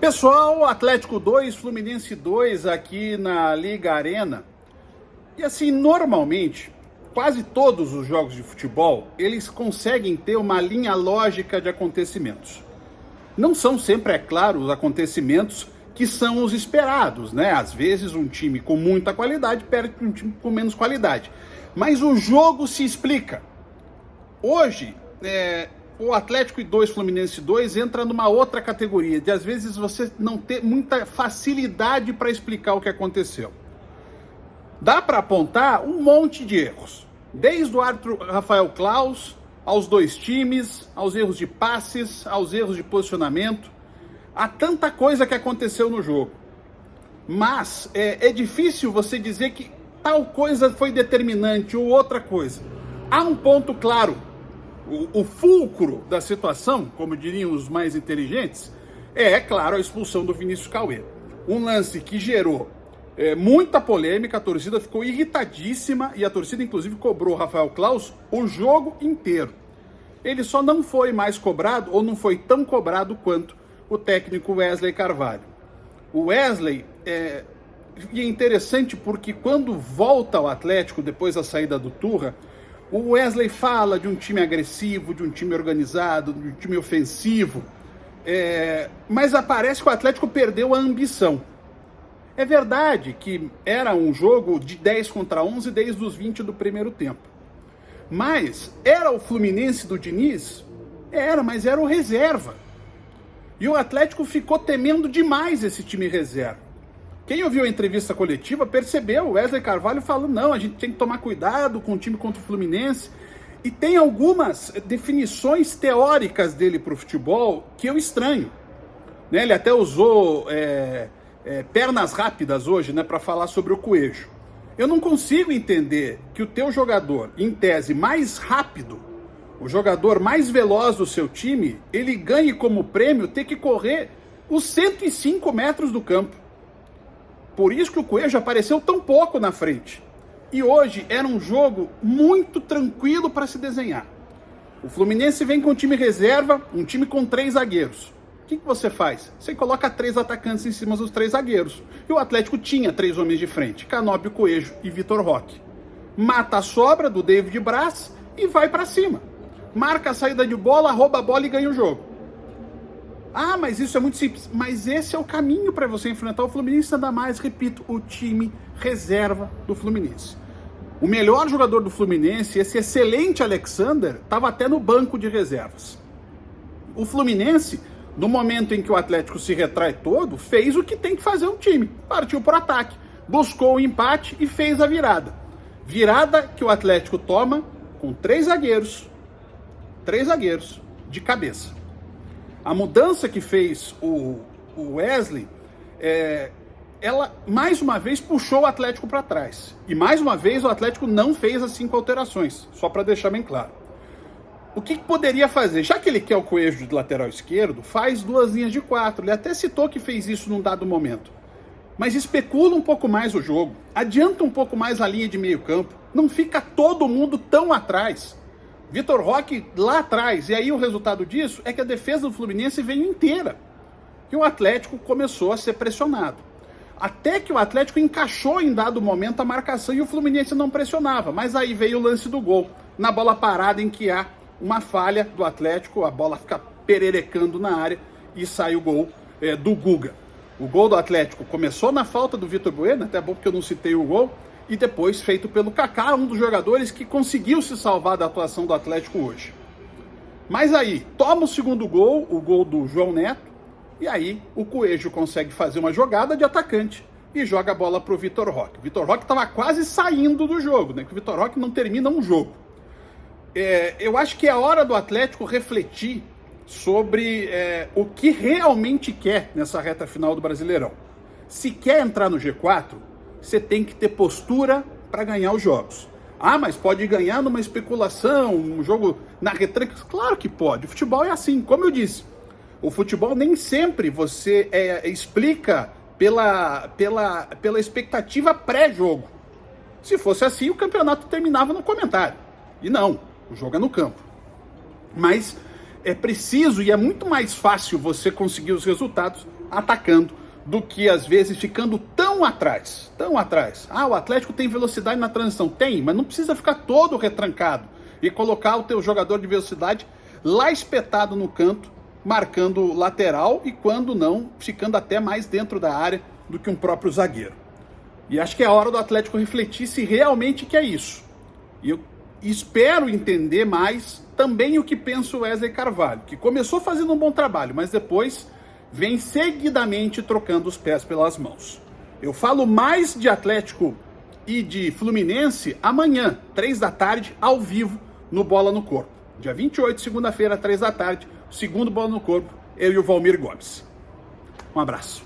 Pessoal, Atlético 2, Fluminense 2 aqui na Liga Arena. E assim, normalmente, quase todos os jogos de futebol, eles conseguem ter uma linha lógica de acontecimentos. Não são sempre, é claro, os acontecimentos que são os esperados, né? Às vezes um time com muita qualidade perde para um time com menos qualidade. Mas o jogo se explica. Hoje, o Atlético 2, Fluminense 2 entra numa outra categoria, de às vezes você não ter muita facilidade para explicar o que aconteceu. Dá para apontar um monte de erros, desde o árbitro Rafael Claus, aos dois times, aos erros de passes, aos erros de posicionamento. Há tanta coisa que aconteceu no jogo. Mas é difícil você dizer que tal coisa foi determinante ou outra coisa. Há um ponto claro. O fulcro da situação, como diriam os mais inteligentes, é claro, a expulsão do Vinícius Cauê. Um lance que gerou muita polêmica, a torcida ficou irritadíssima e a torcida inclusive cobrou o Rafael Claus o jogo inteiro. Ele só não foi mais cobrado, ou não foi tão cobrado quanto o técnico Wesley Carvalho. O Wesley é interessante porque quando volta ao Atlético depois da saída do Turra, o Wesley fala de um time agressivo, de um time organizado, de um time ofensivo, mas parece que o Atlético perdeu a ambição. É verdade que era um jogo de 10 contra 11 desde os 20 do primeiro tempo. Mas era o Fluminense do Diniz? Mas era o reserva. E o Atlético ficou temendo demais esse time reserva. Quem ouviu a entrevista coletiva percebeu o Wesley Carvalho falando, não, a gente tem que tomar cuidado com o time contra o Fluminense. E tem algumas definições teóricas dele para o futebol que eu estranho. Né? Ele até usou pernas rápidas hoje, né, para falar sobre o Coelho. Eu não consigo entender que o teu jogador, em tese, mais rápido, o jogador mais veloz do seu time, ele ganhe como prêmio ter que correr os 105 metros do campo. Por isso que o Coelho apareceu tão pouco na frente. E hoje era um jogo muito tranquilo para se desenhar. O Fluminense vem com um time reserva, um time com 3 zagueiros. O que você faz? Você coloca 3 atacantes em cima dos 3 zagueiros. E o Atlético tinha 3 homens de frente, Canóbio, Coelho e Vitor Roque. Mata a sobra do David Braz e vai para cima. Marca a saída de bola, rouba a bola e ganha o jogo. Ah, mas isso é muito simples. Mas esse é o caminho para você enfrentar o Fluminense, ainda mais, repito, o time reserva do Fluminense. O melhor jogador do Fluminense, esse excelente Alexander, estava até no banco de reservas. O Fluminense, no momento em que o Atlético se retrai todo, fez o que tem que fazer um time. Partiu por ataque, buscou o empate e fez a virada. Virada que o Atlético toma com 3 zagueiros de cabeça. A mudança que fez o Wesley, ela mais uma vez puxou o Atlético para trás. E mais uma vez o Atlético não fez as 5 alterações, só para deixar bem claro. O que poderia fazer? Já que ele quer o Coelho de lateral esquerdo, faz 2 linhas de 4. Ele até citou que fez isso num dado momento. Mas especula um pouco mais o jogo, adianta um pouco mais a linha de meio campo, não fica todo mundo tão atrás. Vitor Roque lá atrás, e aí o resultado disso é que a defesa do Fluminense veio inteira. E o Atlético começou a ser pressionado. Até que o Atlético encaixou em dado momento a marcação e o Fluminense não pressionava. Mas aí veio o lance do gol, na bola parada em que há uma falha do Atlético, a bola fica pererecando na área e sai o gol do Guga. O gol do Atlético começou na falta do Vitor Bueno, até bom porque eu não citei o gol, e depois feito pelo Kaká, um dos jogadores que conseguiu se salvar da atuação do Atlético hoje. Mas aí, toma o segundo gol, o gol do João Neto, e aí o Coelho consegue fazer uma jogada de atacante e joga a bola para o Vitor Roque. O Vitor Roque estava quase saindo do jogo, né? Que o Vitor Roque não termina um jogo. Eu acho que é hora do Atlético refletir sobre o que realmente quer nessa reta final do Brasileirão. Se quer entrar no G4, você tem que ter postura para ganhar os jogos. Ah, mas pode ganhar numa especulação, um jogo na retranca? Claro que pode. O futebol é assim, como eu disse. O futebol nem sempre você explica pela expectativa pré-jogo. Se fosse assim, o campeonato terminava no comentário. E não, o jogo é no campo. Mas é preciso e é muito mais fácil você conseguir os resultados atacando do que às vezes ficando tão atrás, tão atrás. Ah, o Atlético tem velocidade na transição. Tem, mas não precisa ficar todo retrancado e colocar o teu jogador de velocidade lá espetado no canto, marcando lateral e quando não, ficando até mais dentro da área do que um próprio zagueiro. E acho que é a hora do Atlético refletir se realmente quer isso. E eu espero entender mais também o que pensa o Wesley Carvalho, que começou fazendo um bom trabalho, mas depois vem seguidamente trocando os pés pelas mãos. Eu falo mais de Atlético e de Fluminense amanhã, 3 da tarde, ao vivo, no Bola no Corpo. Dia 28, segunda-feira, 3 da tarde, o segundo Bola no Corpo, eu e o Valmir Gomes. Um abraço.